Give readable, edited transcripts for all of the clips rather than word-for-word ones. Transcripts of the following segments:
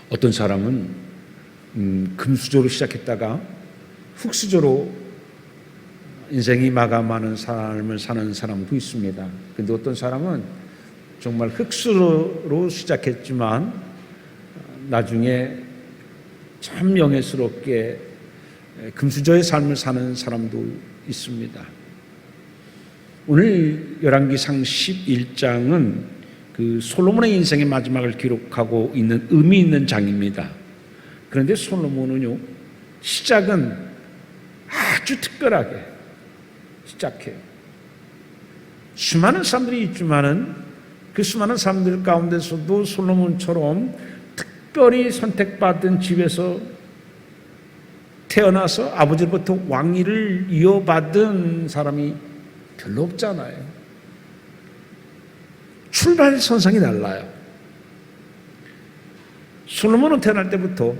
어떤 사람은 금수저로 시작했다가 흙수저로 인생이 마감하는 삶을 사는 사람도 있습니다. 근데 어떤 사람은 정말 흙수저로 시작했지만 나중에 참 명예스럽게 금수저의 삶을 사는 사람도 있습니다. 오늘 열왕기상 11장은 그 솔로몬의 인생의 마지막을 기록하고 있는 의미 있는 장입니다. 그런데 솔로몬은요, 시작은 아주 특별하게 시작해요. 수많은 사람들이 있지만은 그 수많은 사람들 가운데서도 솔로몬처럼 특별히 선택받은 집에서 태어나서 아버지로부터 왕위를 이어받은 사람이 별로 없잖아요. 출발 선상이 달라요. 솔로몬은 태어날 때부터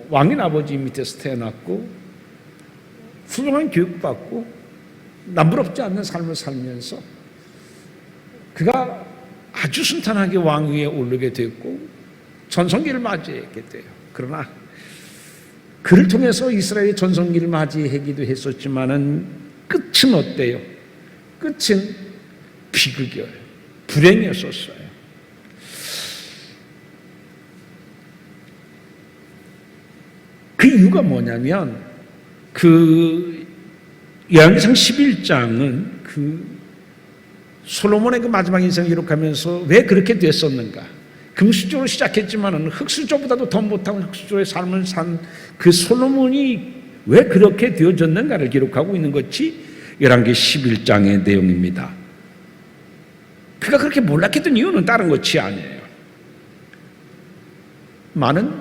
왕인 아버지 밑에서 태어났고 훌륭한 교육받고 남부럽지 않는 삶을 살면서 그가 아주 순탄하게 왕위에 오르게 됐고 전성기를 맞이했게 돼요. 그러나 그를 통해서 이스라엘이 전성기를 맞이하기도 했었지만은 끝은 어때요? 끝은 비극이에요. 불행이었었어요. 그 이유가 뭐냐면 그 열왕기상 11장은 그 솔로몬의 그 마지막 인생을 기록하면서 왜 그렇게 됐었는가? 금수저로 시작했지만은 흙수저보다도 더 못한 흙수저의 삶을 산 그 솔로몬이 왜 그렇게 되어졌는가를 기록하고 있는 것이 열왕기 11장의 내용입니다. 그가 그렇게 몰락했던 이유는 다른 것이 아니에요. 많은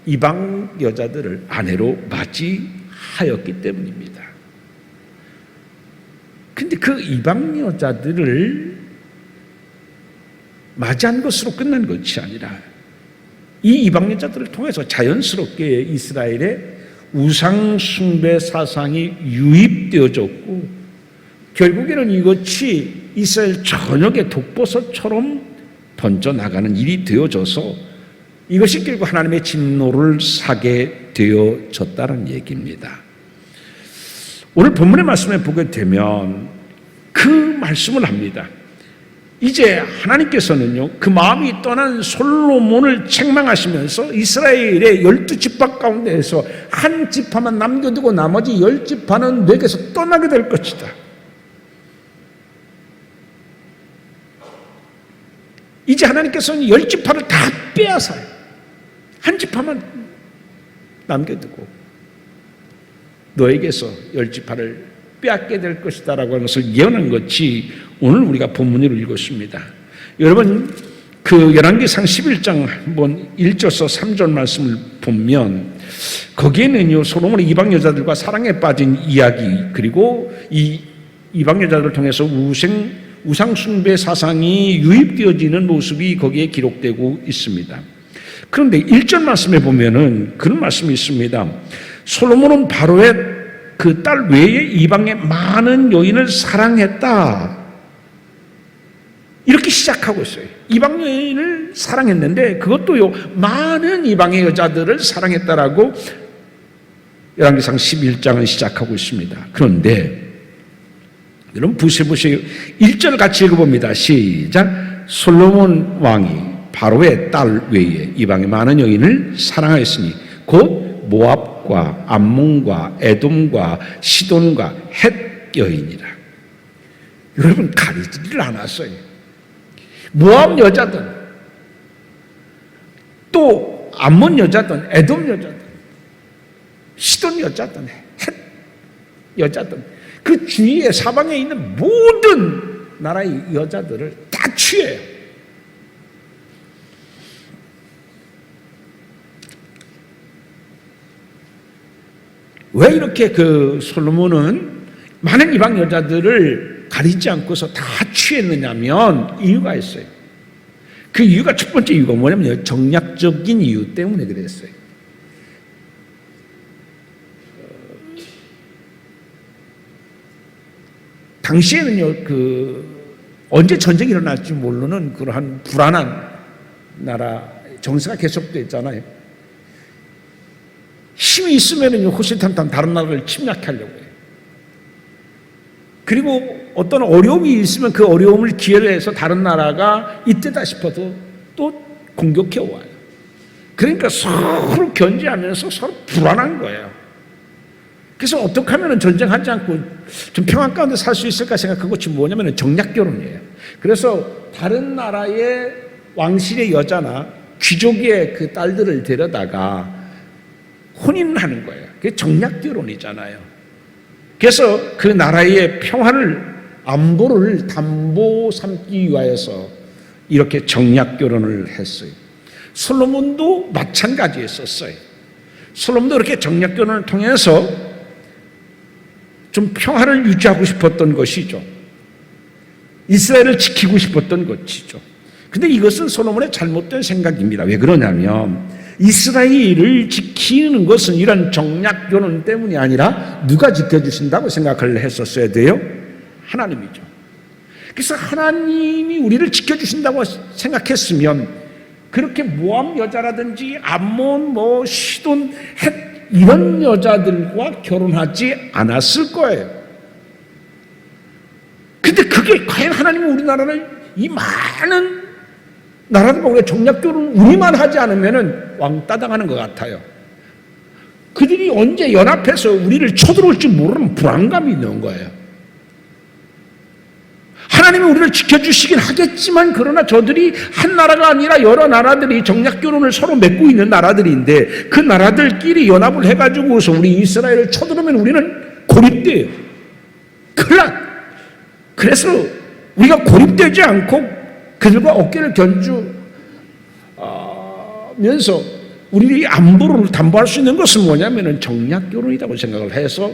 이방 여자들을 아내로 맞이하였기 때문입니다. 근데 그 이방 여자들을 맞이한 것으로 끝난 것이 아니라 이 이방 여자들을 통해서 자연스럽게 이스라엘의 우상 숭배 사상이 유입되어졌고 결국에는 이것이 이스라엘 전역의 독버섯처럼 번져나가는 일이 되어져서 이것이 결국 하나님의 진노를 사게 되어졌다는 얘기입니다. 오늘 본문의 말씀에 보게 되면 그 말씀을 합니다. 이제 하나님께서는요, 그 마음이 떠난 솔로몬을 책망하시면서 이스라엘의 12지파 가운데에서 한 지파만 남겨두고 나머지 10지파는 내게서 떠나게 될 것이다. 이제 하나님께서는 10지파를 다 빼앗아요. 한 지파만 남겨두고 너에게서 10지파를 빼앗게 될 것이다 라고 하는 것을 예언한 것이 오늘 우리가 본문으로 읽었습니다. 여러분 그 열왕기상 11장 한번 1절에서 3절 말씀을 보면 거기에는요 솔로몬의 이방 여자들과 사랑에 빠진 이야기 그리고 이 이방 여자들을 통해서 우상 숭배 사상이 유입되어지는 모습이 거기에 기록되고 있습니다. 그런데 1절 말씀에 보면은 그런 말씀이 있습니다. 솔로몬은 바로의 그 딸 외에 이방의 많은 여인을 사랑했다. 이렇게 시작하고 있어요. 이방 여인을 사랑했는데 그것도요 많은 이방의 여자들을 사랑했다라고 열왕기상 11장은 시작하고 있습니다. 그런데 여러분 보세요. 1절 같이 읽어봅니다. 시작. 솔로몬 왕이 바로의 딸 외에 이방의 많은 여인을 사랑하였으니 곧 모압과 암몬과 에돔과 시돈과 헷 여인이라. 여러분 가리지를 않았어요. 모압 여자든 또 암몬 여자든 에돔 여자든 시돈 여자든 헷 여자든 그 주위에 사방에 있는 모든 나라의 여자들을 다 취해요. 왜 이렇게 그 솔로몬은 많은 이방 여자들을 가리지 않고서 다 취했느냐면 이유가 있어요. 그 이유가 첫 번째 이유가 뭐냐면 정략적인 이유 때문에 그랬어요. 당시에는요, 언제 전쟁이 일어날지 모르는 그러한 불안한 나라 정세가 계속됐잖아요. 힘이 있으면은 호시탐탐 다른 나라를 침략하려고 해요. 그리고 어떤 어려움이 있으면 그 어려움을 기회로 해서 다른 나라가 이때다 싶어도 또 공격해 와요. 그러니까 서로 견제하면서 서로 불안한 거예요. 그래서 어떻게 하면 전쟁하지 않고 좀 평안 가운데 살 수 있을까 생각한 것이 뭐냐면 정략결혼이에요. 그래서 다른 나라의 왕실의 여자나 귀족의 그 딸들을 데려다가 혼인하는 거예요. 그게 정략결혼이잖아요. 그래서 그 나라의 평화를, 안보를 담보 삼기 위하여서 이렇게 정략결혼을 했어요. 솔로몬도 마찬가지였었어요. 솔로몬도 이렇게 정략결혼을 통해서 좀 평화를 유지하고 싶었던 것이죠. 이스라엘을 지키고 싶었던 것이죠. 근데 이것은 솔로몬의 잘못된 생각입니다. 왜 그러냐면 이스라엘을 지키는 것은 이런 정략결혼 때문이 아니라 누가 지켜주신다고 생각을 했었어야 돼요? 하나님이죠. 그래서 하나님이 우리를 지켜주신다고 생각했으면 그렇게 모압 여자라든지 암몬, 시돈, 헷 이런 여자들과 결혼하지 않았을 거예요. 근데 그게 과연 하나님은 우리나라를 이 많은 나라들과 우리가 정략결혼 우리만 하지 않으면 왕따 당하는 것 같아요. 그들이 언제 연합해서 우리를 쳐들어올지 모르는 불안감이 있는 거예요. 하나님이 우리를 지켜주시긴 하겠지만 그러나 저들이 한 나라가 아니라 여러 나라들이 정략결혼을 서로 맺고 있는 나라들인데 그 나라들끼리 연합을 해가지고서 우리 이스라엘을 쳐들으면 우리는 고립돼요. 큰일 나. 그래서 우리가 고립되지 않고 그들과 어깨를 견주면서 우리 안보를 담보할 수 있는 것은 뭐냐면 정략결혼이라고 생각을 해서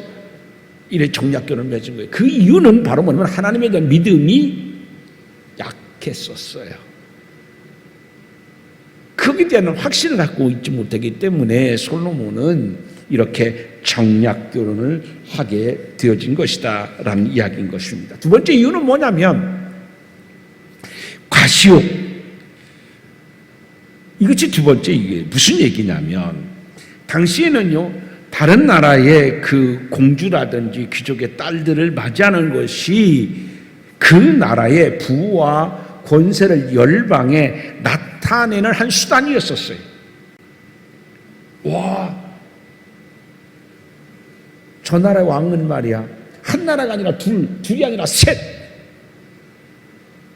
이래 정략결혼을 맺은 거예요. 그 이유는 바로 뭐냐면 하나님에 대한 믿음이 약했었어요. 거기에 대한 확신을 갖고 있지 못하기 때문에 솔로몬은 이렇게 정략결혼을 하게 되어진 것이다 라는 이야기인 것입니다. 두 번째 이유는 뭐냐면 과시욕. 이것이 두 번째 이유예요. 무슨 얘기냐면 당시에는요 다른 나라의 그 공주라든지 귀족의 딸들을 맞이하는 것이 그 나라의 부와 권세를 열방에 나타내는 한 수단이었었어요. 와, 저 나라의 왕은 말이야 한 나라가 아니라 둘이 아니라 셋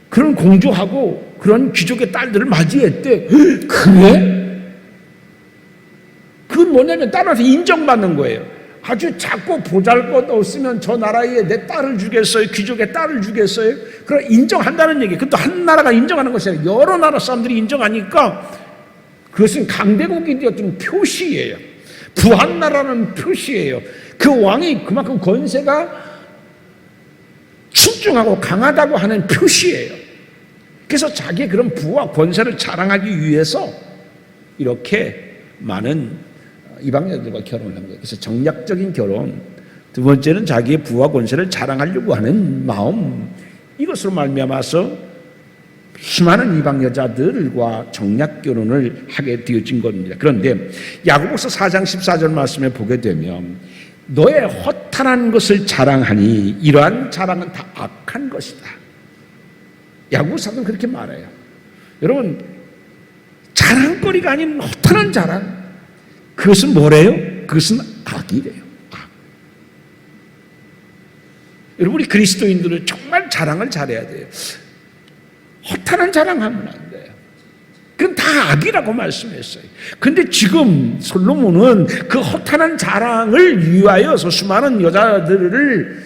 그런 공주하고 그런 귀족의 딸들을 맞이했대. 그래? 그건 뭐냐면 따라서 인정받는 거예요. 아주 작고 보잘것 없으면 저 나라에 내 딸을 주겠어요? 귀족의 딸을 주겠어요? 그럼 인정한다는 얘기예요. 그것도 한 나라가 인정하는 것이 아니라 여러 나라 사람들이 인정하니까 그것은 강대국이 되었던 표시예요. 부한 나라는 표시예요. 그 왕이 그만큼 권세가 출중하고 강하다고 하는 표시예요. 그래서 자기의 그런 부와 권세를 자랑하기 위해서 이렇게 많은 이방 여자들과 결혼을 한 거예요. 그래서 정략적인 결혼. 두 번째는 자기의 부와 권세를 자랑하려고 하는 마음. 이것으로 말미암아서 수많은 이방 여자들과 정략 결혼을 하게 되어진 겁니다. 그런데 야고보서 4장 14절 말씀에 보게 되면 너의 허탄한 것을 자랑하니 이러한 자랑은 다 악한 것이다. 야고보 사도는 그렇게 말해요. 여러분 자랑거리가 아닌 허탄한 자랑, 그것은 뭐래요? 그것은 악이래요. 악. 여러분 우리 그리스도인들은 정말 자랑을 잘해야 돼요. 허탄한 자랑하면 안 돼요. 그건 다 악이라고 말씀했어요. 근데 지금 솔로몬은 그 허탄한 자랑을 위하여서 수많은 여자들을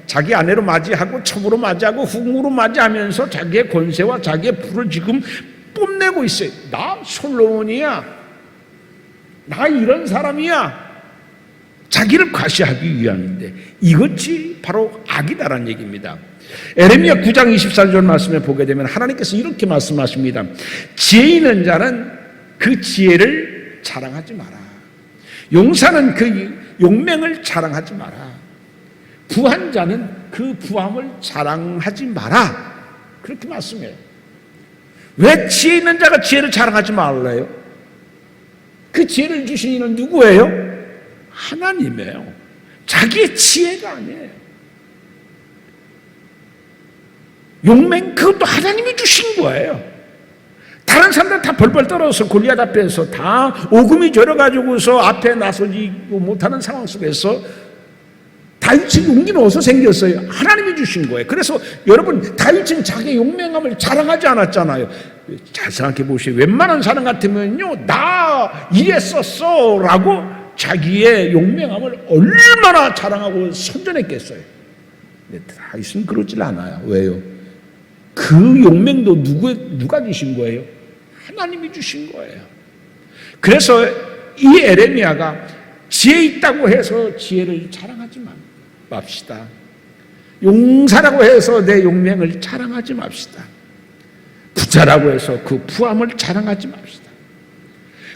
자기 아내로 맞이하고 첩으로 맞이하고 후궁으로 맞이하면서 자기의 권세와 자기의 부를 지금 뽐내고 있어요. 나 솔로몬이야. 나 이런 사람이야. 자기를 과시하기 위함인데 이것이 바로 악이다라는 얘기입니다. 에레미야 9장 24절 말씀에 보게 되면 하나님께서 이렇게 말씀하십니다. 지혜 있는 자는 그 지혜를 자랑하지 마라. 용사는 그 용맹을 자랑하지 마라. 부한 자는 그 부함을 자랑하지 마라. 그렇게 말씀해요. 왜 지혜 있는 자가 지혜를 자랑하지 말래요? 그 지혜를 주신 이는 누구예요? 하나님이에요. 자기의 지혜가 아니에요. 용맹, 그것도 하나님이 주신 거예요. 다른 사람들 다 벌벌 떨어서 골리앗 앞에서 다 오금이 저려가지고서 앞에 나서지 못하는 상황 속에서 다윗이 용기는 어디서 생겼어요? 하나님이 주신 거예요. 그래서 여러분, 다윗은 자기 용맹함을 자랑하지 않았잖아요. 잘 생각해 보세요. 웬만한 사람 같으면요, 나 이랬었어 라고 자기의 용맹함을 얼마나 자랑하고 선전했겠어요. 근데 다윗은 그러질 않아요. 왜요? 그 용맹도 누가 주신 거예요? 하나님이 주신 거예요. 그래서 이 에레미야가 지혜 있다고 해서 지혜를 자랑하지 맙시다. 용사라고 해서 내 용맹을 자랑하지 맙시다. 부자라고 해서 그 부함을 자랑하지 맙시다.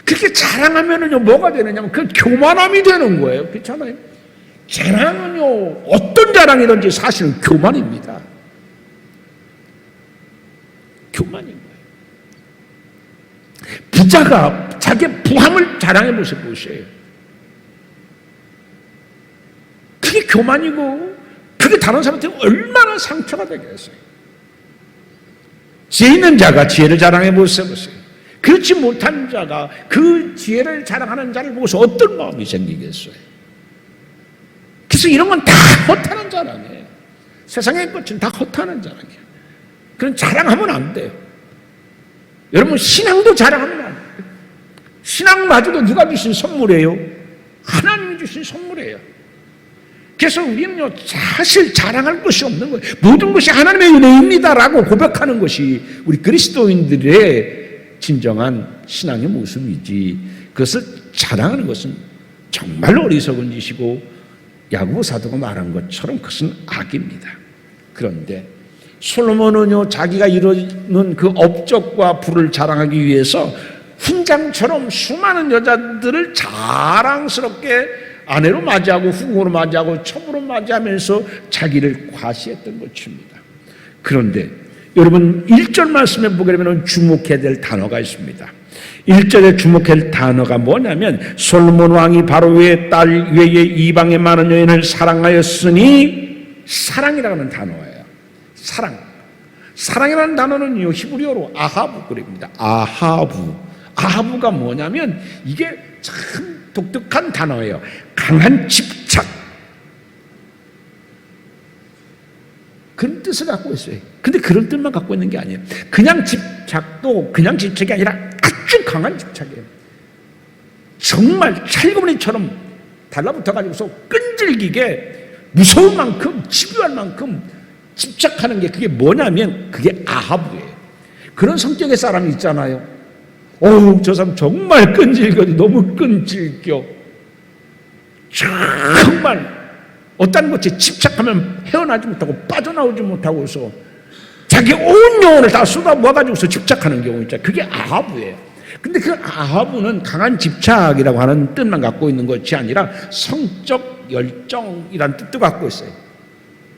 그렇게 자랑하면은요, 뭐가 되느냐면 그 교만함이 되는 거예요. 그렇잖아요? 자랑은요, 어떤 자랑이든지 사실은 교만입니다. 교만인 거예요. 부자가 자기의 부함을 자랑해 보세요. 그게 교만이고, 그게 다른 사람한테 얼마나 상처가 되겠어요. 지혜 있는 자가 지혜를 자랑해 보세요. 그렇지 못한 자가 그 지혜를 자랑하는 자를 보고서 어떤 마음이 생기겠어요? 그래서 이런 건 다 허탄한 자랑이에요. 세상의 것은 다 허탄한 자랑이에요. 그런 자랑하면 안 돼요. 여러분, 신앙도 자랑하면 안 돼요. 신앙마저도 누가 주신 선물이에요? 하나님이 주신 선물이에요. 그래서 우리는요, 사실 자랑할 것이 없는 거예요. 모든 것이 하나님의 은혜입니다라고 고백하는 것이 우리 그리스도인들의 진정한 신앙의 모습이지, 그것을 자랑하는 것은 정말 어리석은 짓이고, 야고보 사도가 말한 것처럼 그것은 악입니다. 그런데 솔로몬은요, 자기가 이루는 그 업적과 부를 자랑하기 위해서 훈장처럼 수많은 여자들을 자랑스럽게 아내로 맞이하고 후궁으로 맞이하고 첩으로 맞이하면서 자기를 과시했던 것입니다. 그런데 여러분, 1절 말씀에 보게 되면 주목해야 될 단어가 있습니다. 1절에 주목해야 될 단어가 뭐냐면, 솔로몬 왕이 바로의 딸 외에 이방의 많은 여인을 사랑하였으니, 사랑이라고 하는 단어예요. 사랑이라는 단어는요, 히브리어로 아하부 그럽니다. 아하부가 뭐냐면 이게 참 독특한 단어예요. 강한 집착, 그런 뜻을 갖고 있어요. 근데 그런 뜻만 갖고 있는 게 아니에요. 그냥 집착도 그냥 집착이 아니라 아주 강한 집착이에요. 정말 찰거머리처럼 달라붙어가지고서 끈질기게 무서울 만큼, 집요할 만큼 집착하는 게, 그게 뭐냐면 그게 아하부예요. 그런 성격의 사람이 있잖아요. 저 사람 정말 끈질겨, 너무 끈질겨. 정말 어떤 것에 집착하면 헤어나지 못하고 빠져나오지 못하고서 자기 온 영혼을 다 쏟아 모아가지고서 집착하는 경우 있잖아요. 그게 아하부예요. 근데 그 아하부는 강한 집착이라고 하는 뜻만 갖고 있는 것이 아니라 성적 열정이라는 뜻도 갖고 있어요.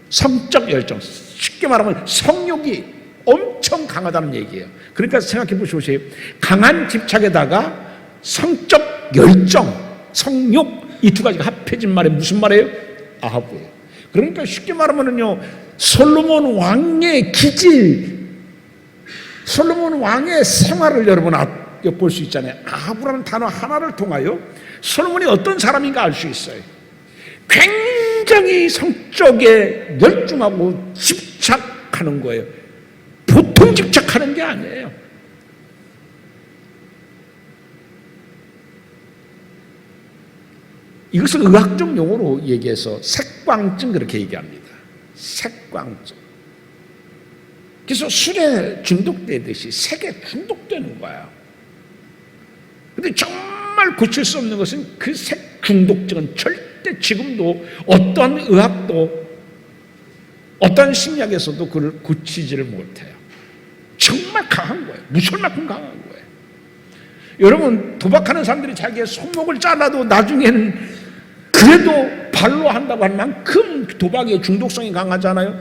성적 열정, 쉽게 말하면 성욕이 엄청 강하다는 얘기예요. 그러니까 생각해 보시오세요. 강한 집착에다가 성적 열정, 성욕, 이 두 가지가 합해진 말이 무슨 말이에요? 아하부예요. 그러니까 쉽게 말하면요, 솔로몬 왕의 기질, 솔로몬 왕의 생활을 여러분 볼 수 있잖아요. 아하부라는 단어 하나를 통하여 솔로몬이 어떤 사람인가 알 수 있어요. 굉장히 성적에 열중하고 집착하는 거예요. 보통 집착하는 게 아니에요. 이것을 의학적 용어로 얘기해서 색광증, 그렇게 얘기합니다. 색광증. 그래서 술에 중독되듯이 색에 중독되는 거예요. 근데 정말 고칠 수 없는 것은 그 색 중독증은 절대 지금도 어떤 의학도 어떤 심리학에서도 그걸 고치지를 못해요. 정말 강한 거예요. 무서울 만큼 강한 거예요. 여러분, 도박하는 사람들이 자기의 손목을 잘라도 나중에는 그래도 발로 한다고 할 만큼 도박의 중독성이 강하잖아요.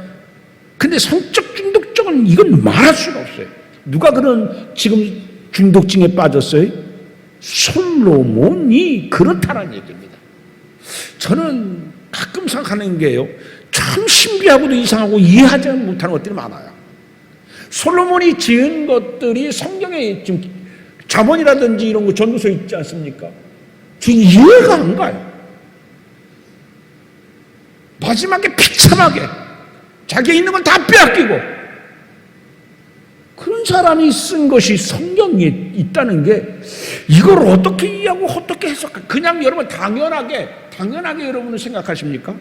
근데 성적 중독증은 이건 말할 수가 없어요. 누가 그런 지금 중독증에 빠졌어요? 솔로몬이 그렇다는 얘기입니다. 저는 가끔 생각하는 게요, 참 신비하고도 이상하고 이해하지 못하는 것들이 많아요. 솔로몬이 지은 것들이 성경에 지금 잠언이라든지 이런 거 전도서에 있지 않습니까? 지금 이해가 안 가요. 마지막에 비참하게 자기가 있는 건 다 빼앗기고, 그런 사람이 쓴 것이 성경에 있다는 게, 이걸 어떻게 이해하고 어떻게 해석할까? 그냥 여러분 당연하게 여러분은 생각하십니까?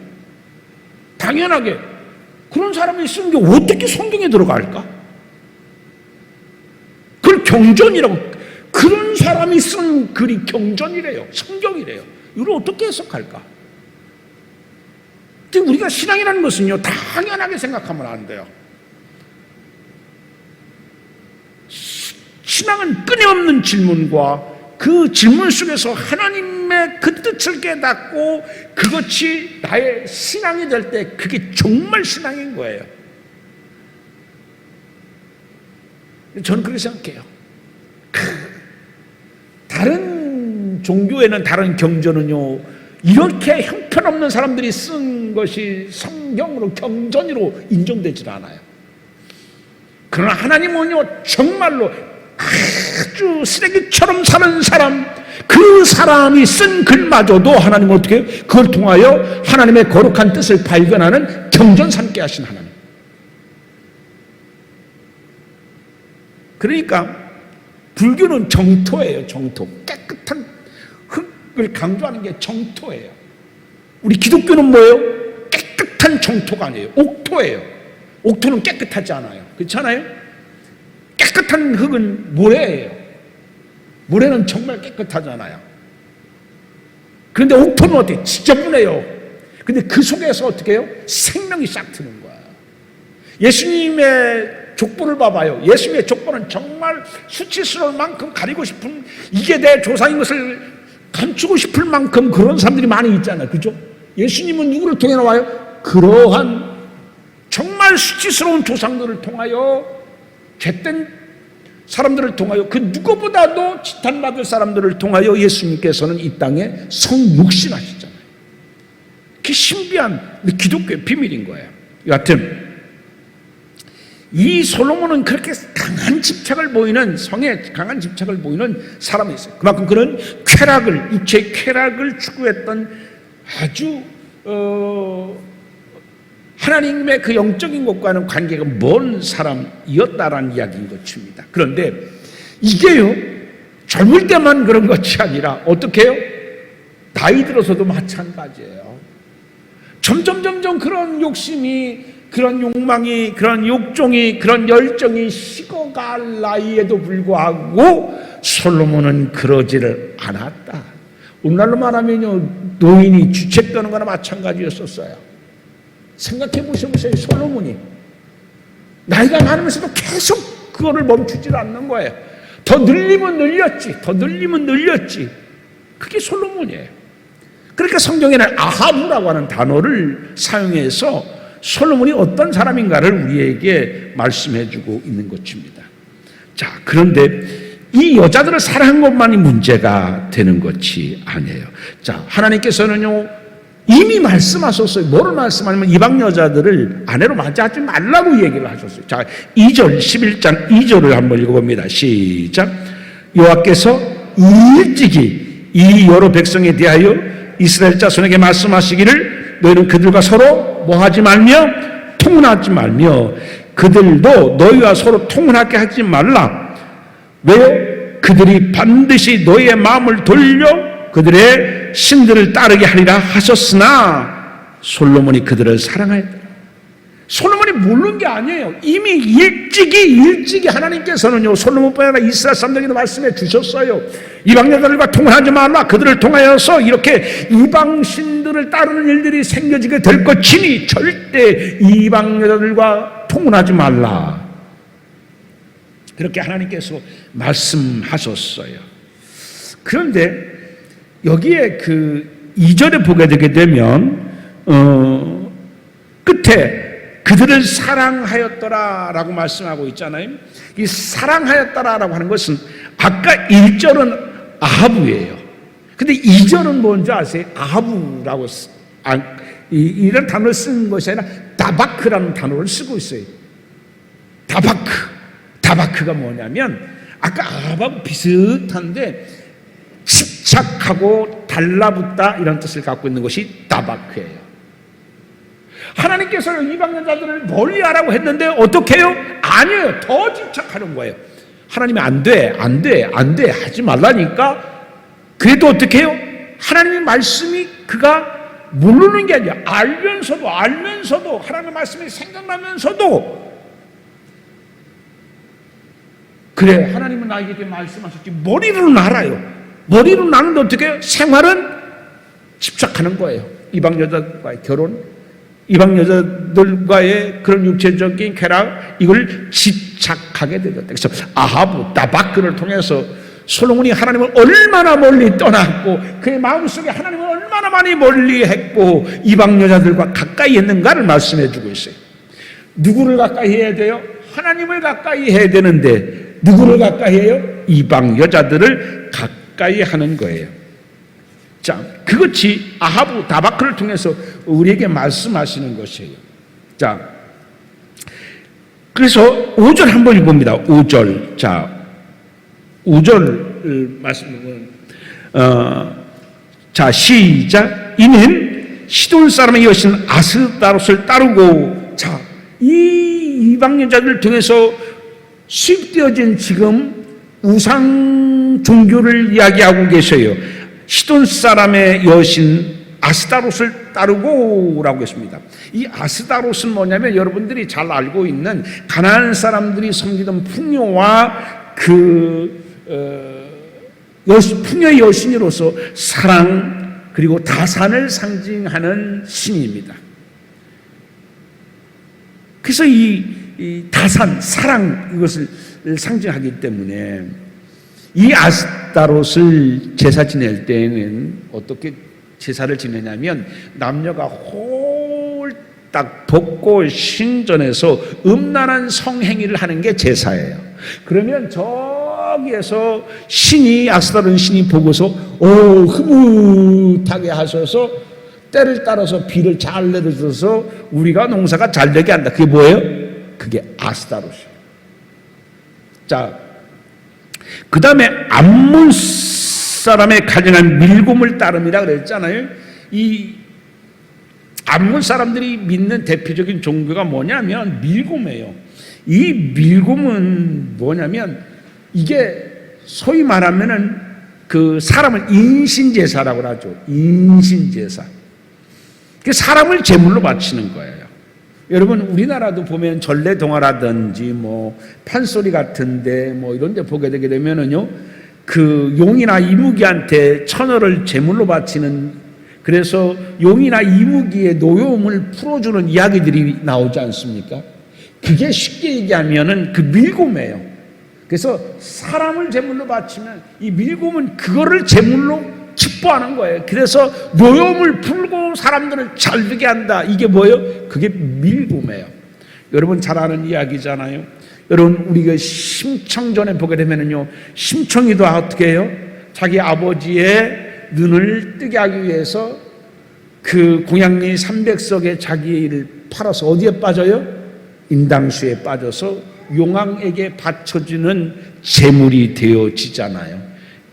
당연하게 그런 사람이 쓴 게 어떻게 성경에 들어갈까? 그걸 경전이라고, 그런 사람이 쓴 글이 경전이래요, 성경이래요. 이걸 어떻게 해석할까? 지금 우리가 신앙이라는 것은요, 당연하게 생각하면 안 돼요. 신앙은 끊임없는 질문과 그 질문 속에서 하나님의 그 뜻을 깨닫고 그것이 나의 신앙이 될 때 그게 정말 신앙인 거예요. 저는 그렇게 생각해요. 다른 종교에는, 다른 경전은요, 이렇게 형편없는 사람들이 쓴 것이 성경으로, 경전으로 인정되질 않아요. 그러나 하나님은요, 정말로 아주 쓰레기처럼 사는 사람, 그 사람이 쓴 글마저도 하나님은 어떻게 해요? 그걸 통하여 하나님의 거룩한 뜻을 발견하는 경전 삼게 하신 하나님. 그러니까 불교는 정토예요. 정토. 깨끗한 흙을 강조하는 게 정토예요. 우리 기독교는 뭐예요? 깨끗한 정토가 아니에요. 옥토예요. 옥토는 깨끗하지 않아요. 그렇잖아요? 깨끗한 흙은 모래예요. 모래는 정말 깨끗하잖아요. 그런데 옥토는 어때요? 지저분해요. 근데 그 속에서 어떻게 해요? 생명이 싹 트는 거야. 예수님의 족보를 봐봐요. 예수님의 족보는 정말 수치스러울 만큼 가리고 싶은, 이게 내 조상인 것을 감추고 싶을 만큼 그런 사람들이 많이 있잖아요. 그죠? 예수님은 누구를 통해 나와요? 그러한 정말 수치스러운 조상들을 통하여, 죄된 사람들을 통하여, 그 누구보다도 지탄받을 사람들을 통하여 예수님께서는 이 땅에 성육신하시잖아요. 그게 신비한 기독교의 비밀인 거예요. 여하튼 이 솔로몬은 그렇게 강한 집착을 보이는, 성에 강한 집착을 보이는 사람이 있어요. 그만큼 그는 쾌락을, 육체의 쾌락을 추구했던 아주 하나님의 그 영적인 것과는 관계가 먼 사람이었다라는 이야기인 것입니다. 그런데 이게요, 젊을 때만 그런 것이 아니라 어떻게 해요? 나이 들어서도 마찬가지예요. 점점 그런 욕심이, 그런 욕망이, 그런 욕종이, 그런 열정이 식어갈 나이에도 불구하고 솔로몬은 그러지를 않았다. 오늘날로 말하면요, 노인이 주책 떠는 거나 마찬가지였었어요. 생각해 보셔보세요. 솔로몬이 나이가 많으면서도 계속 그거를 멈추질 않는 거예요. 더 늘리면 늘렸지, 더 늘리면 늘렸지. 그게 솔로몬이에요. 그러니까 성경에는 아하브라고 하는 단어를 사용해서 솔로몬이 어떤 사람인가를 우리에게 말씀해주고 있는 것입니다. 자, 그런데 이 여자들을 사랑한 것만이 문제가 되는 것이 아니에요. 자, 하나님께서는요, 이미 말씀하셨어요. 뭐를 말씀하냐면 이방 여자들을 아내로 맞이하지 말라고 얘기를 하셨어요. 자, 2절, 11장 2절을 한번 읽어봅니다. 시작. 여호와께서 일찍이 이 여러 백성에 대하여 이스라엘 자손에게 말씀하시기를, 너희는 그들과 서로 뭐하지 말며 통혼하지 말며 그들도 너희와 서로 통혼하게 하지 말라. 왜요? 그들이 반드시 너희의 마음을 돌려 그들의 신들을 따르게 하리라 하셨으나 솔로몬이 그들을 사랑하였다. 솔로몬이 모르는 게 아니에요. 이미 일찍이 하나님께서는요, 솔로몬뿐 아니라 이스라엘 사람들에게도 말씀해 주셨어요. 이방 여자들과 통혼하지 말라. 그들을 통하여서 이렇게 이방 신들을 따르는 일들이 생겨지게 될 것이니 절대 이방 여자들과 통혼하지 말라. 그렇게 하나님께서 말씀하셨어요. 그런데 여기에 그 2절에 보게 되게 되면 끝에 그들을 사랑하였더라라고 말씀하고 있잖아요. 이 사랑하였더라라고 하는 것은 아까 1절은 아하부예요. 근데 2절은 뭔지 아세요? 아하부라고 이런 단어를 쓰는 것이 아니라 다바크라는 단어를 쓰고 있어요. 다바크가 뭐냐면 아까 아하부하고 비슷한데 집착하고 달라붙다 이런 뜻을 갖고 있는 것이 다바크예요. 하나님께서 이방인자들을 멀리하라고 했는데 어떻게 해요? 아니에요. 더 집착하는 거예요. 하나님이 안 돼 하지 말라니까. 그래도 어떻게 해요? 하나님의 말씀이 그가 모르는 게 아니라 알면서도 하나님의 말씀이 생각나면서도 그래 하나님은 나에게 말씀하셨지 머리로는 알아요. 머리로는 아는데 어떻게 해요? 생활은 집착하는 거예요. 이방 여자과의 결혼, 이방 여자들과의 그런 육체적인 쾌락, 이걸 집착하게 되었다. 그래서 아하부, 다바크를 통해서 솔로몬이 하나님을 얼마나 멀리 떠났고 그의 마음속에 하나님을 얼마나 많이 멀리 했고 이방 여자들과 가까이 했는가를 말씀해 주고 있어요. 누구를 가까이 해야 돼요? 하나님을 가까이 해야 되는데 누구를 가까이 해요? 이방 여자들을 가까이 하는 거예요. 자, 그것이 아하부, 다바크를 통해서 우리에게 말씀하시는 것이에요. 자, 그래서 5절 한번 읽어봅니다. 5절. 자, 5절 말씀은 자, 시작. 이는 시돈 사람의 여신 아스다롯을 따르고, 자, 이 이방 여자들을 통해서 수입되어진 지금 우상 종교를 이야기하고 계셔요. 시돈 사람의 여신 아스다롯을 따르고 라고 했습니다. 이 아스다롯은 뭐냐면 여러분들이 잘 알고 있는 가나안 사람들이 섬기던 풍요와 풍요의 여신으로서 사랑 그리고 다산을 상징하는 신입니다. 그래서 이 다산, 사랑 이것을 상징하기 때문에 이 아스타롯을 제사 지낼 때에는 어떻게 제사를 지내냐면 남녀가 홀딱 벗고 신전에서 음란한 성행위를 하는 게 제사예요. 그러면 저기에서 신이 아스타롯 신이 보고서 흐뭇하게 하셔서 때를 따라서 비를 잘 내려줘서 우리가 농사가 잘 되게 한다. 그게 뭐예요? 그게 아스타롯이에요. 자, 그 다음에 암몬 사람의 가증한 밀곰을 따름이라 그랬잖아요. 이 암몬 사람들이 믿는 대표적인 종교가 뭐냐면 밀곰이에요. 이 밀곰은 뭐냐면 이게 소위 말하면은 그 사람을 인신제사라고 하죠. 인신제사. 그 사람을 제물로 바치는 거예요. 여러분 우리나라도 보면 전래동화라든지 뭐 판소리 같은데 뭐 이런 데 보게 되게 되면은요 그 용이나 이무기한테 처녀를 제물로 바치는, 그래서 용이나 이무기의 노여움을 풀어주는 이야기들이 나오지 않습니까? 그게 쉽게 얘기하면은 그 밀곰이에요. 그래서 사람을 제물로 바치면 이 밀곰은 그거를 제물로 기뻐하는 거예요. 그래서 노여움을 풀고 사람들을 잘 되게 한다. 이게 뭐예요? 그게 밀곰이에요. 여러분 잘 아는 이야기잖아요. 여러분 우리가 심청전에 보게 되면은요, 심청이도 어떻게 해요? 자기 아버지의 눈을 뜨게 하기 위해서 그 공양리 300석에 자기를 팔아서 어디에 빠져요? 인당수에 빠져서 용왕에게 바쳐주는 제물이 되어지잖아요.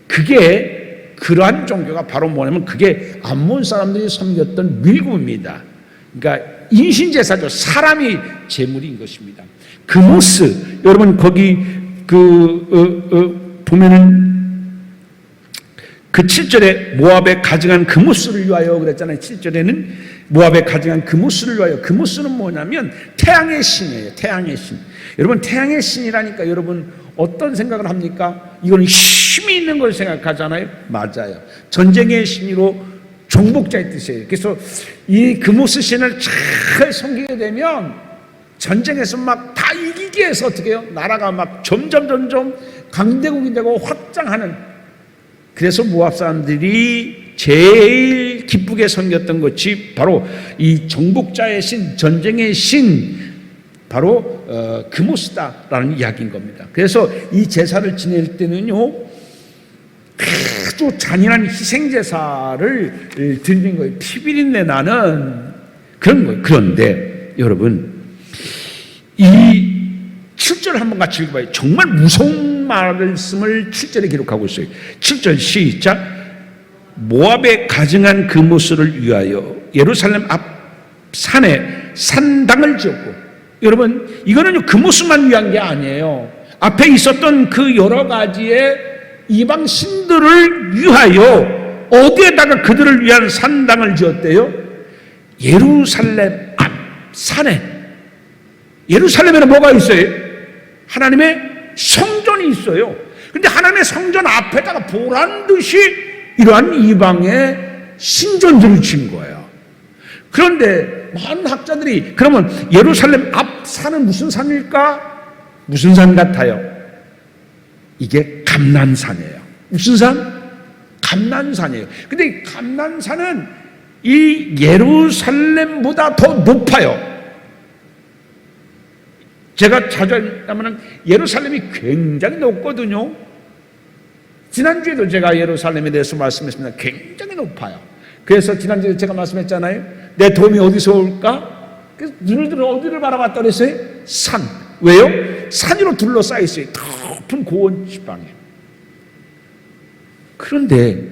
그게 그러한 종교가 바로 뭐냐면 그게 암몬 사람들이 섬겼던 밀곰입니다. 그러니까 인신제사죠. 사람이 제물인 것입니다. 그모스, 여러분 거기 보면은 그 7절에 모압에 가증한 그모스를 위하여 그랬잖아요. 7절에는 모압에 가증한 그모스를 위하여. 그모스는 뭐냐면 태양의 신이에요. 태양의 신. 여러분 태양의 신이라니까 여러분 어떤 생각을 합니까? 이건 힘이 있는 걸 생각하잖아요. 맞아요. 전쟁의 신으로 정복자의 뜻이에요. 그래서 이 그모스 신을 잘 섬기게 되면 전쟁에서 막 다 이기기 위해서 어떻게 해요? 나라가 막 점점 강대국이 되고 확장하는. 그래서 모압 사람들이 제일 기쁘게 섬겼던 것이 바로 이 정복자의 신, 전쟁의 신, 바로 그모스다라는 이야기인 겁니다. 그래서 이 제사를 지낼 때는요, 아주 잔인한 희생제사를 드리는 거예요. 피비린내 나는 그런 거예요. 그런데 여러분, 이 7절 한번 같이 읽어봐요. 정말 무서운 말씀을 7절에 기록하고 있어요. 7절 시작. 모압에 가증한 그모스를 위하여 예루살렘 앞 산에 산당을 지었고, 여러분 이거는 그모스만 위한 게 아니에요. 앞에 있었던 그 여러 가지의 이방 신들을 위하여 어디에다가 그들을 위한 산당을 지었대요? 예루살렘 앞 산에. 예루살렘에는 뭐가 있어요? 하나님의 성전이 있어요. 근데 하나님의 성전 앞에다가 보란듯이 이러한 이방의 신전들을 지은 거예요. 그런데 많은 학자들이 그러면 예루살렘 앞 산은 무슨 산일까? 무슨 산 같아요? 이게 감난산이에요. 무슨 산? 감난산이에요. 근데 감난산은 이 예루살렘보다 더 높아요. 제가 자주 하면 예루살렘이 굉장히 높거든요. 지난주에도 제가 예루살렘에 대해서 말씀했습니다. 굉장히 높아요. 그래서 지난주에 제가 말씀했잖아요. 내 도움이 어디서 올까? 그래서 너희들은 어디를 바라봤다 그랬어요? 산. 왜요? 산 위로 둘러싸여 있어요. 높은 고원 지방에. 그런데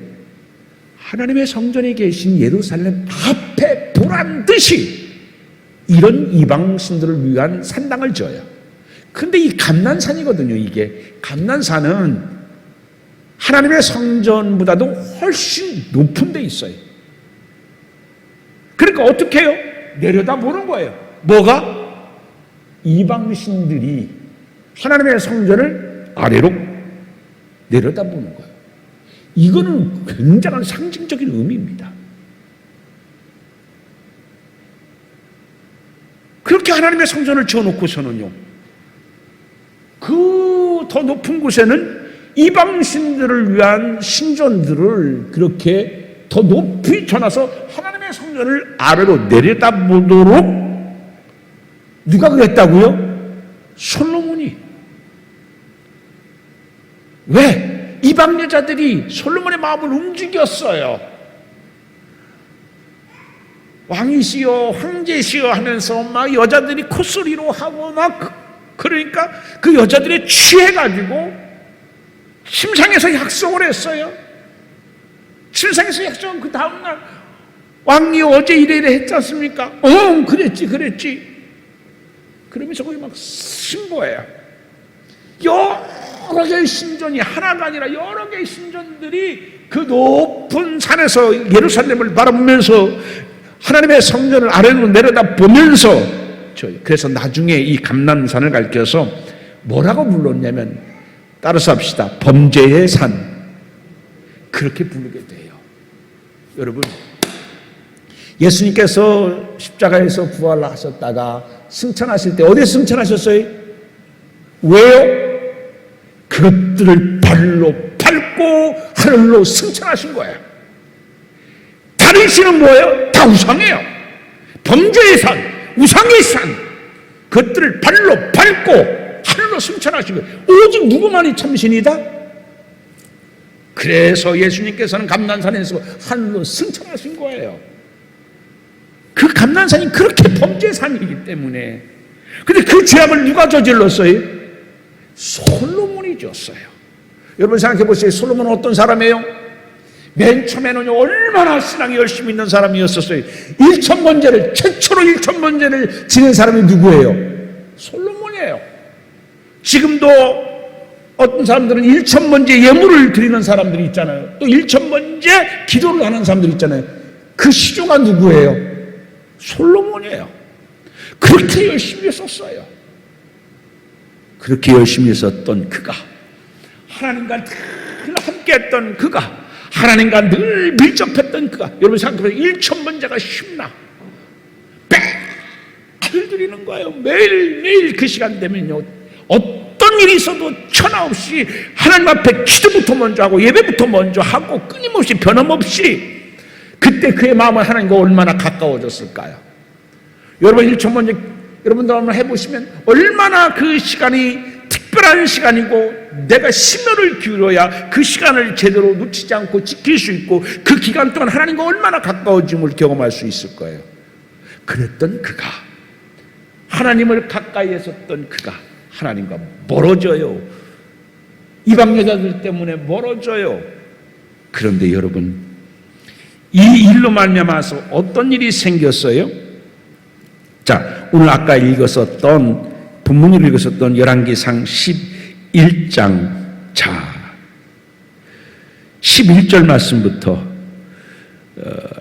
하나님의 성전에 계신 예루살렘 앞에 보란듯이 이런 이방 신들을 위한 산당을 지어요. 근데 이 감난산이거든요. 이게 감난산은 하나님의 성전보다도 훨씬 높은 데 있어요. 그러니까 어떻게 해요? 내려다보는 거예요. 뭐가? 이방 신들이 하나님의 성전을 아래로 내려다보는 거예요. 이거는 굉장한 상징적인 의미입니다. 그렇게 하나님의 성전을 지어놓고서는요, 그 더 높은 곳에는 이방신들을 위한 신전들을 그렇게 더 높이 쳐놔서 하나님의 성전을 아래로 내려다보도록 누가 그랬다고요? 솔로몬이. 왜? 이방 여자들이 솔로몬의 마음을 움직였어요. 왕이시여 황제시여 하면서 막 여자들이 콧소리로 하고 막 그러니까 그 여자들이 취해가지고 침상에서 약속을 했어요. 침상에서 약속은 그 다음날 왕이 어제 이래 했지 않습니까? 그랬지 그러면서 거기 막 쓴 거예요. 여러 개의 신전이 하나가 아니라 여러 개의 신전들이 그 높은 산에서 예루살렘을 바라보면서 하나님의 성전을 아래로 내려다보면서, 그래서 나중에 이 감난산을 가리켜서 뭐라고 불렀냐면, 따라서 합시다. 범죄의 산. 그렇게 부르게 돼요. 여러분, 예수님께서 십자가에서 부활하셨다가 승천하실 때 어디에 승천하셨어요? 왜요? 그것들을 발로 밟고 하늘로 승천하신 거예요. 다른 신은 뭐예요? 다 우상이에요. 범죄의 산, 우상의 산, 그것들을 발로 밟고 하늘로 승천하신 거예요. 오직 누구만이 참신이다? 그래서 예수님께서는 감난산에서 하늘로 승천하신 거예요. 그 감난산이 그렇게 범죄의 산이기 때문에. 근데 그 죄악을 누가 저질렀어요? 솔로몬이 졌어요. 여러분 생각해 보세요. 솔로몬은 어떤 사람이에요? 맨 처음에는 얼마나 신앙이 열심히 있는 사람이었었어요. 최초로 1천번제를 지낸 사람이 누구예요? 솔로몬이에요. 지금도 어떤 사람들은 1천번제 예물을 드리는 사람들이 있잖아요. 또 1천번제 기도를 하는 사람들이 있잖아요. 그 시조가 누구예요? 솔로몬이에요. 그렇게 열심히 했었어요. 그렇게 열심히 했었던 그가, 하나님과 늘 함께했던 그가, 하나님과 늘 밀접했던 그가, 여러분 생각해보세요. 1천번제가 쉽나? 매일 드리는 거예요. 매일매일 그 시간 되면요, 어떤 일이 있어도 천하 없이 하나님 앞에 기도부터 먼저 하고 예배부터 먼저 하고 끊임없이 변함없이, 그때 그의 마음은 하나님과 얼마나 가까워졌을까요? 여러분 일초 먼저 여러분들 한번 해보시면 얼마나 그 시간이 특별한 시간이고 내가 심혈을 기울여야 그 시간을 제대로 놓치지 않고 지킬 수 있고 그 기간 동안 하나님과 얼마나 가까워짐을 경험할 수 있을 거예요. 그랬던 그가, 하나님을 가까이 했었던 그가 하나님과 멀어져요. 이방 여자들 때문에 멀어져요. 그런데 여러분, 이 일로 말미암아서 어떤 일이 생겼어요? 자, 오늘 아까 읽었었던 본문으로 읽었었던 열왕기상 11장, 자 11절 말씀부터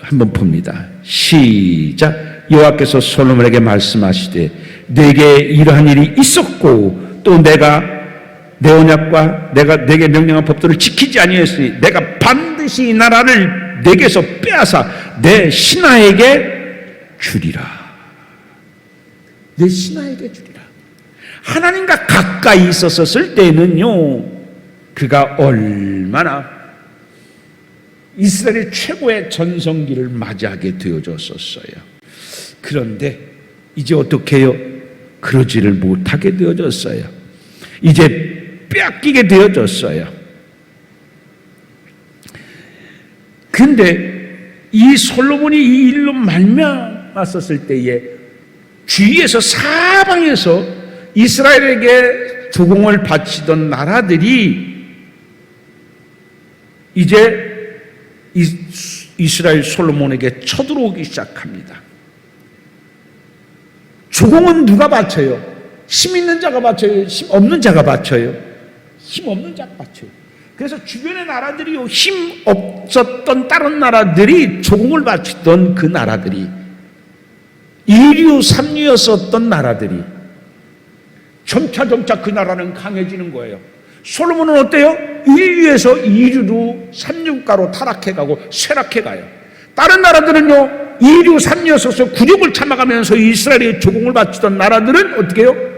한번 봅니다. 시작. 여호와께서 솔로몬에게 말씀하시되 내게 이러한 일이 있었고 또 내가 내 언약과 내가 내게 명령한 법도를 지키지 아니하였으니 내가 반드시 이 나라를 내게서 빼앗아 내 신하에게 주리라. 내 신하에게 주리라. 하나님과 가까이 있었을 때는요, 그가 얼마나 이스라엘의 최고의 전성기를 맞이하게 되어졌었어요. 그런데 이제 어떻게 해요? 그러지를 못하게 되어졌어요. 이제 빼앗기게 되어졌어요. 근데 이 솔로몬이 이 일로 말미암았었을 때에 주위에서 사방에서 이스라엘에게 조공을 바치던 나라들이 이제 이스라엘 솔로몬에게 쳐들어오기 시작합니다. 조공은 누가 바쳐요? 힘 있는 자가 바쳐요? 힘 없는 자가 바쳐요? 힘 없는 자가 바쳐요. 그래서 주변의 나라들이요, 힘 없었던 다른 나라들이 조공을 바치던 그 나라들이, 2류, 3류였었던 나라들이 점차 그 나라는 강해지는 거예요. 솔로몬은 어때요? 1류에서 2류로 3류가로 타락해가고 쇠락해가요. 다른 나라들은요, 2류, 3류였어서 굴욕을 참아가면서 이스라엘의 조공을 바치던 나라들은 어떻게 해요?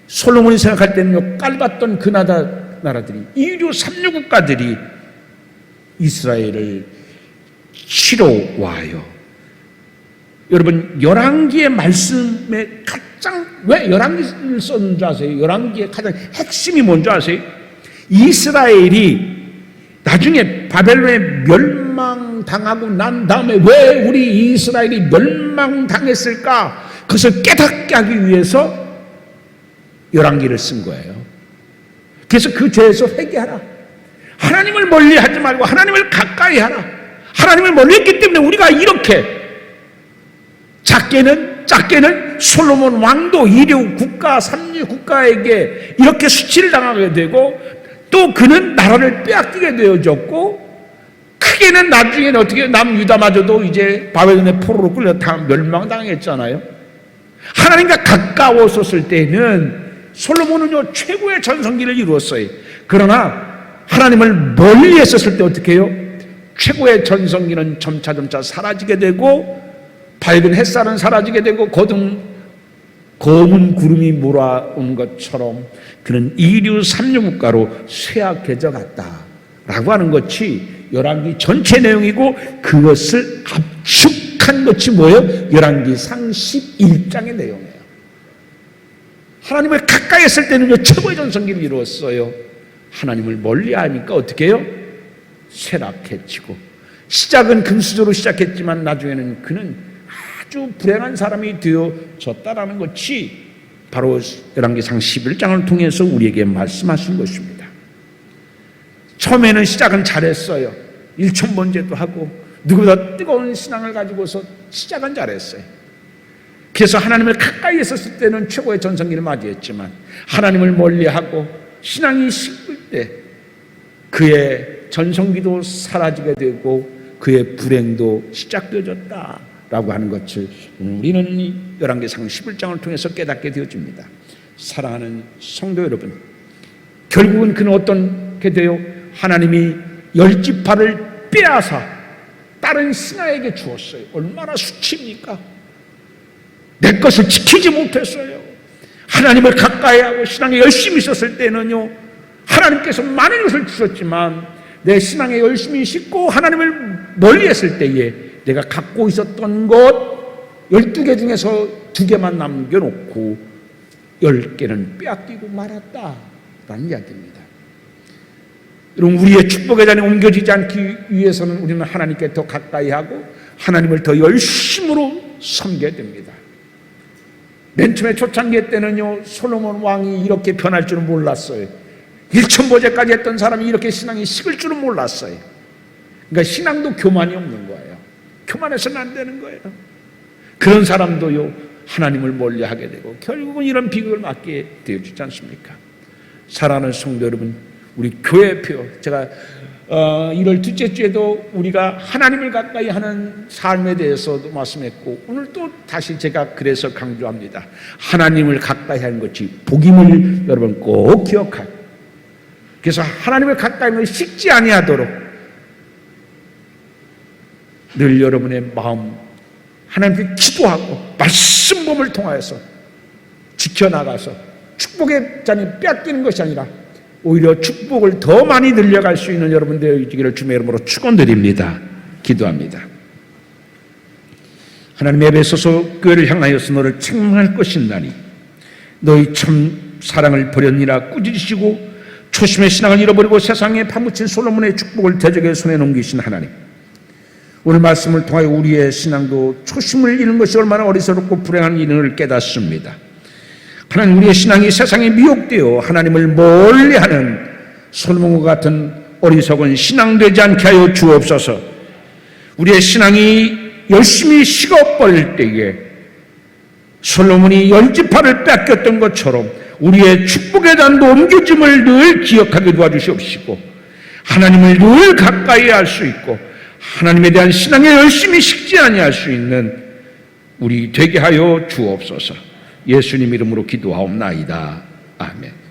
솔로몬이 생각할 때는요, 깔봤던 그 나라들이 2류, 3류 국가들이 이스라엘을 치러 와요. 여러분, 열왕기의 말씀에 가장, 왜 열왕기를 썼는 줄 아세요? 열왕기의 가장 핵심이 뭔지 아세요? 이스라엘이 나중에 바벨론에 멸망당하고 난 다음에 왜 우리 이스라엘이 멸망당했을까? 그것을 깨닫게 하기 위해서 열왕기를 쓴 거예요. 그래서 그 죄에서 회개하라. 하나님을 멀리하지 말고 하나님을 가까이 하라. 하나님을 멀리했기 때문에 우리가 이렇게 작게는 솔로몬 왕도 2류 국가, 3류 국가에게 이렇게 수치를 당하게 되고 또 그는 나라를 빼앗기게 되어졌고 크게는 나중에는 어떻게 남유다마저도 이제 바벨론의 포로로 끌려 멸망당했잖아요. 하나님과 가까웠었을 때는 솔로몬은요 최고의 전성기를 이루었어요. 그러나 하나님을 멀리 했었을 때 어떻게 해요? 최고의 전성기는 점차 사라지게 되고 밝은 햇살은 사라지게 되고 검은 구름이 몰아온 것처럼 그는 2류 3류 국가로 쇠약해져 갔다라고 하는 것이 열왕기 전체 내용이고 그것을 압축한 것이 뭐예요? 열왕기상 11장의 내용이에요. 하나님을 가까이 했을 때는요 최고의 전성기를 이루었어요. 하나님을 멀리하니까 어떻게 해요? 쇠락해지고 시작은 금수저로 시작했지만 나중에는 그는 아주 불행한 사람이 되어졌다라는 것이 바로 열왕기상 11장을 통해서 우리에게 말씀하신 것입니다. 처음에는 시작은 잘했어요. 일천번제도 하고 누구보다 뜨거운 신앙을 가지고서 시작은 잘했어요. 그래서 하나님을 가까이 했었을 때는 최고의 전성기를 맞이했지만 하나님을 멀리하고 신앙이 식을 때 그의 전성기도 사라지게 되고 그의 불행도 시작되어졌다라고 하는 것을 우리는 이 열왕기상 11장을 통해서 깨닫게 되어집니다. 사랑하는 성도 여러분, 결국은 그는 어떻게 돼요? 하나님이 10지파를 빼앗아 다른 신하에게 주었어요. 얼마나 수치입니까? 내 것을 지키지 못했어요. 하나님을 가까이하고 신앙에 열심히 있었을 때는요, 하나님께서 많은 것을 주셨지만 내 신앙에 열심히 있고 하나님을 멀리했을 때에 내가 갖고 있었던 것 12개 중에서 2개만 남겨놓고 10개는 빼앗기고 말았다라는 이야기입니다. 여러분, 우리의 축복의 잔이 옮겨지지 않기 위해서는 우리는 하나님께 더 가까이 하고 하나님을 더 열심으로 섬겨야 됩니다. 맨 처음에 초창기 때는요, 솔로몬 왕이 이렇게 변할 줄은 몰랐어요. 1,000보제까지 했던 사람이 이렇게 신앙이 식을 줄은 몰랐어요. 그러니까 신앙도 교만이 없는 거예요. 교만해서는 안 되는 거예요. 그런 사람도요, 하나님을 멀리하게 되고 결국은 이런 비극을 맞게 되어주지 않습니까? 사랑하는 성도 여러분, 우리 교회표, 제가 1월 둘째 주에도 우리가 하나님을 가까이 하는 삶에 대해서도 말씀했고, 오늘 또 다시 제가 그래서 강조합니다. 하나님을 가까이 하는 것이 복임을 여러분 꼭 기억하고, 그래서 하나님을 가까이 하면 식지 아니하도록 늘 여러분의 마음 하나님께 기도하고 말씀범을 통하여서 지켜나가서 축복의 잔이 빼앗기는 것이 아니라 오히려 축복을 더 많이 늘려갈 수 있는 여러분들의 되기를 주님의 이름으로 축원드립니다. 기도합니다. 하나님, 에베소서 교회를 향하여서 너를 책망할 것이나니 너희 참 사랑을 버렸니라. 꾸짖으시고 초심의 신앙을 잃어버리고 세상에 파묻힌 솔로몬의 축복을 대적의 손에 넘기신 하나님, 오늘 말씀을 통하여 우리의 신앙도 초심을 잃는 것이 얼마나 어리석고 불행한 일을 깨닫습니다. 하나님, 우리의 신앙이 세상에 미혹되어 하나님을 멀리하는 솔로몬과 같은 어리석은 신앙 되지 않게 하여 주옵소서. 우리의 신앙이 열심히 식어버릴 때에 솔로몬이 10지파를 뺏겼던 것처럼 우리의 축복의 잔도 옮겨짐을 늘 기억하게 도와주시옵시고, 하나님을 늘 가까이 할 수 있고 하나님에 대한 신앙에 열심히 식지 아니할 수 있는 우리 되게 하여 주옵소서. 예수님 이름으로 기도하옵나이다. 아멘.